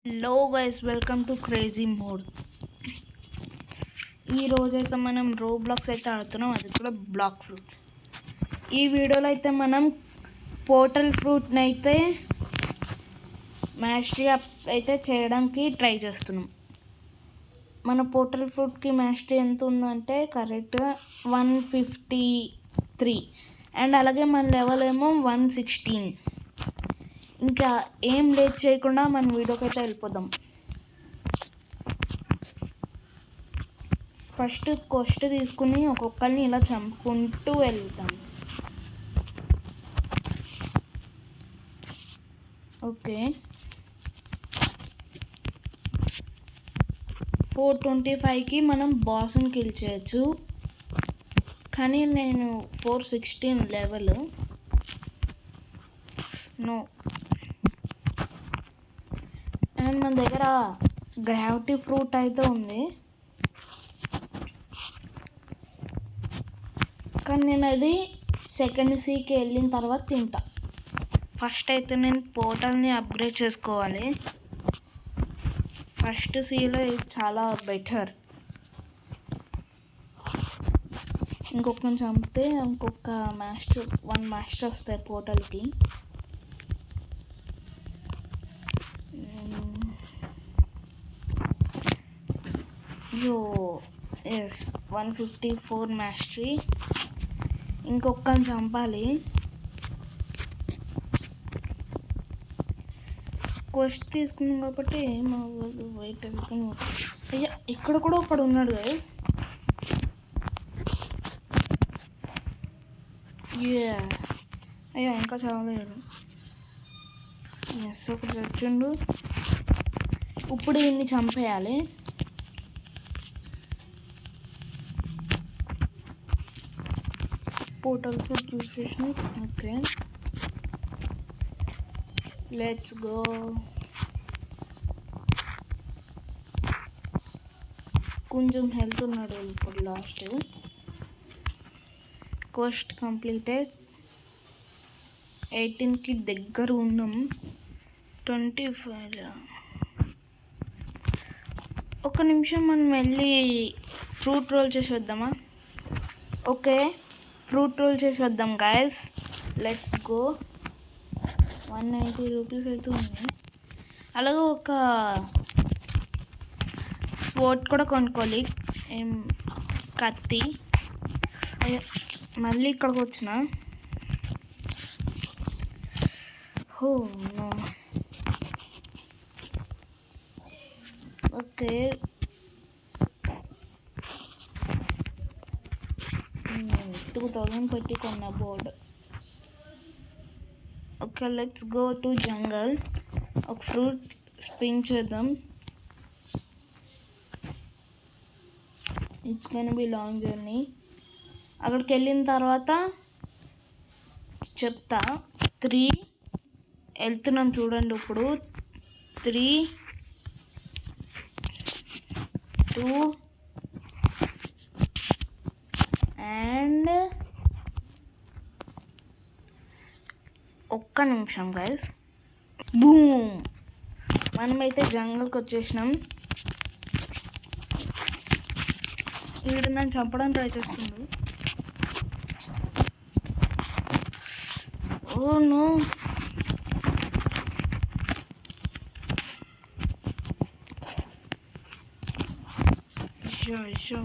Hello guys, welcome to crazy mode. ఈ రోజైతే మనం రోబ్లాక్స్ అయితే ఆడుతున్నాం, అది కూడా బ్లాక్ ఫ్రూట్స్. ఈ వీడియోలో అయితే మనం పోర్టల్ ఫ్రూట్ని అయితే మాస్టరీ అప్ అయితే చేయడానికి ట్రై చేస్తున్నాం. మన పోర్టల్ ఫ్రూట్కి మాస్టరీ ఎంత ఉందంటే కరెక్ట్గా 153 అండ్ అలాగే మన లెవెల్ ఏమో 116. ఇంకా ఏం లేట్ చేయకుండా మన వీడియోకి అయితే వెళ్ళిపోదాం. ఫస్ట్ కొస్ట్ తీసుకుని ఒక్కొక్కరిని ఇలా చంపుకుంటూ వెళ్తాం. ఓకే, 425కి మనం బాస్ని కిల్ చేయొచ్చు, కానీ నేను 416 లెవెల్. నో. అండ్ మన దగ్గర గ్రావిటీ ఫ్రూట్ అయితే ఉంది, కానీ నేను అది సెకండ్ సీకి వెళ్ళిన తర్వాత తింటా. ఫస్ట్ అయితే నేను పోర్టల్ని అప్గ్రేడ్ చేసుకోవాలి. ఫస్ట్ సీలో ఇది చాలా బెటర్. ఇంకొకరిని చంపితే ఇంకొక వన్ మాస్టర్ వస్తాయి పోర్టల్కి. Yes, 154 mastery. ఇంకొకరిని చంపాలి. క్వెస్ట్ తీసుకున్నాం కాబట్టి మా వెయిట్ అనుకుని. అయ్యా, ఇక్కడ కూడా ఒకడు ఉన్నాడు గైస్. అయ్యా, ఇంకా చావలేడు. ఎస్, ఒకటి చచ్చిండు. ఇప్పుడు ఇన్ని చంపేయాలి. పోర్టల్ ఫుడ్ చూసేసిన. Okay, let's go. కొంచెం హెల్త్ ఉన్నాడు ఇప్పుడు. Last quest completed. 18కి దగ్గర ఉన్నాం. 25. ఒక నిమిషం మనం వెళ్ళి ఫ్రూట్ రోల్ చేసి వద్దామా? ఓకే, ఫ్రూట్ రోల్ చేసి వద్దాం గాయస్. Let's go. 190 రూపీస్ అయితే ఉంది. అలాగే ఒక స్పోర్ట్ కూడా కొనుక్కోవాలి. కత్తి. మళ్ళీ ఇక్కడికి వచ్చిన. నో. ఓకే, 2000 పెట్టి కొన్న board. Okay, let's go to jungle. ఒక ఫ్రూట్ స్పిన్ చేద్దాం. It's can be long journey. అక్కడికి వెళ్ళిన తర్వాత చెప్తా. 3 వెళ్తున్నాం చూడండి. ఇప్పుడు 3, 2 అండ్ ఒక్క నిమిషం గైస్. బూమ్! మనమైతే జంగల్కి వచ్చేసినాం. వీడు నన్ను చంపడానికి ట్రై చేస్తుండు. Oh no. షో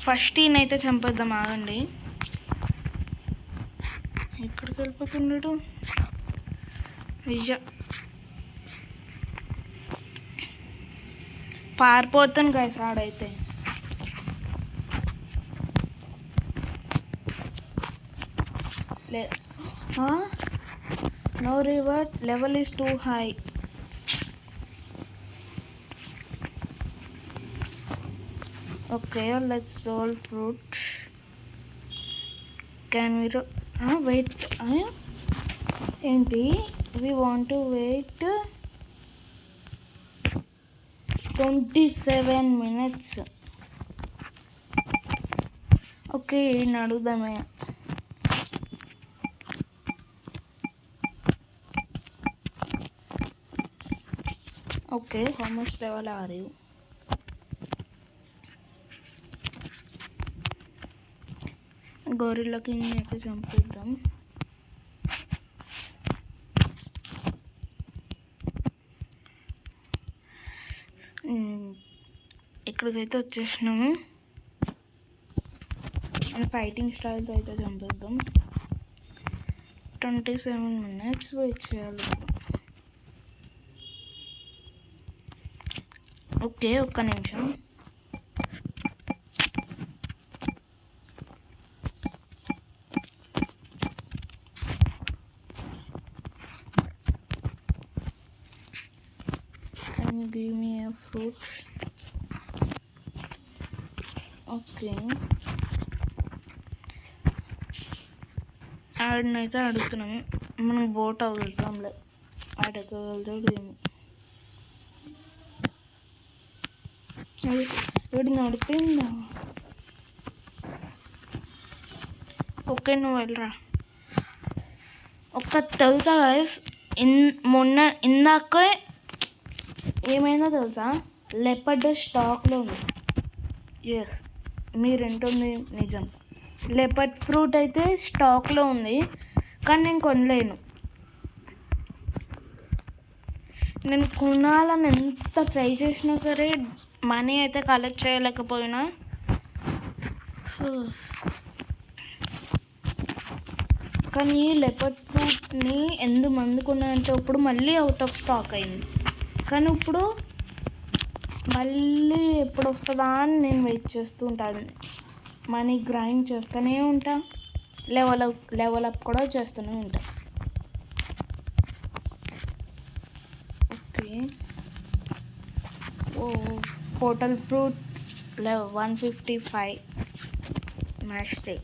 ఫస్ట్ ఈయనైతే చంపేద్దాం. ఆగండి, ఎక్కడికి వెళ్ళిపోతున్నాడు? అయ్యా, పారిపోతాను గైస్. ఆడైతే no revert, level is too high. Okay, let's roll fruit. Can we wait? ఏంటి? We want to wait 27 minutes. Okay, అడుగుదామే. Okay, how much level are you? Gorilla king అయితే చంపిద్దాం. ఇక్కడికైతే వచ్చేసినాము. మన ఫైటింగ్ స్టైల్తో అయితే చంపిద్దాం. 27 minutes వెయిట్ చేయాలి. ఓకే, ఒక్క నిమిషం. Can you give me a fruit? Okay, ఆడినైతే అడుగుతున్నాము. మనం బోట్ అవుతాంలే, ఆడగలుగుతాడు ఏమో. వీడు నడిపోయిందా? ఓకే, నువ్వు వెళ్ళరా. ఒక్క తెలుసా గైస్, మొన్న ఇందాక ఏమైందో తెలుసా? లెపర్డ్ స్టాక్లో ఉంది. ఎస్, మీరేంటుంది నిజం. లెపర్డ్ ఫ్రూట్ అయితే స్టాక్లో ఉంది, కానీ నేను కొనలేను. నేను కొనాలని ఎంత ట్రై చేసినా సరే మనీ అయితే కలెక్ట్ చేయలేకపోయినా. కానీ లెపర్డ్ ఫ్రూట్ని ఎంతమంది కొన్నాయంటే ఇప్పుడు మళ్ళీ అవుట్ ఆఫ్ స్టాక్ అయింది. కానీ ఇప్పుడు మళ్ళీ ఎప్పుడు వస్తుందా అని నేను వెయిట్ చేస్తూ ఉంటాను. మనీ గ్రైండ్ చేస్తూనే ఉంటా, లెవెల్ అప్ కూడా చేస్తూనే ఉంటా. Okay, portal fruit 155 mash day.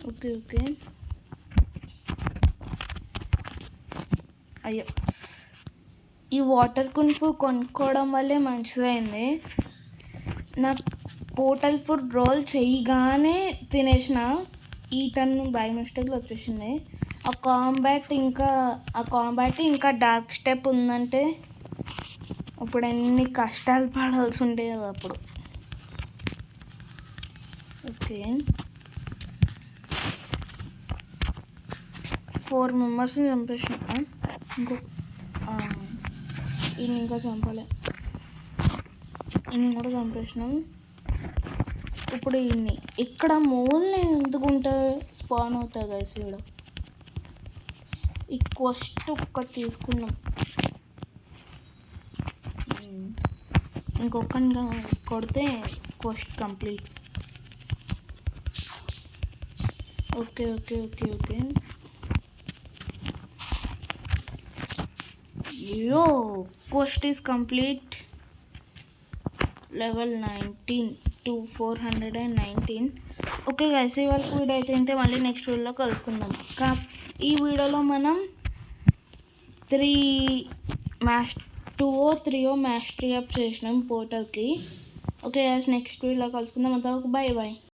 Okay okay, అయ్యో, ఈ వాటర్ కున్ఫు కొనుక్కోవడం వల్లే మంచిదైంది. నాకు పోర్టల్ ఫుడ్ రోల్ చేయగానే తినేసిన ఈ టన్ బై మిస్టేక్లో వచ్చేసింది. ఆ కాంబాట్ ఇంకా డార్క్ స్టెప్ ఉందంటే అప్పుడు ఎన్ని కష్టాలు పడాల్సి ఉండే కదా అప్పుడు. ఓకే, 4 మెంబర్స్ని చంపేసిన. ఈయన ఇంకా చంపలే, ఈయన కూడా చంపేసినాం. ఇప్పుడు ఈయన్ని ఇక్కడ మూల్ని ఎందుకుంటే స్పాన్ అవుతాయి గైస్. ఇక్కడ ఈ క్వెస్ట్ ఒక్కటి తీసుకున్నాం, ఇంకొకరిగా కొడితే quest complete. Okay okay okay okay, yo quest is complete. Level 19 to 419. Okay guys, ఇవాళ వీడియో అయితే మళ్ళీ నెక్స్ట్ వీడియోలో కలుసుకుందాం. ఈ వీడియోలో మనం 2 or 3 మ్యాస్టరీ అప్ చేసినాం పోర్టల్కి. ఓకే గైస్, నెక్స్ట్ వీడియోలో కలుసుకుందాం. అంతవరకు బాయ్ బాయ్.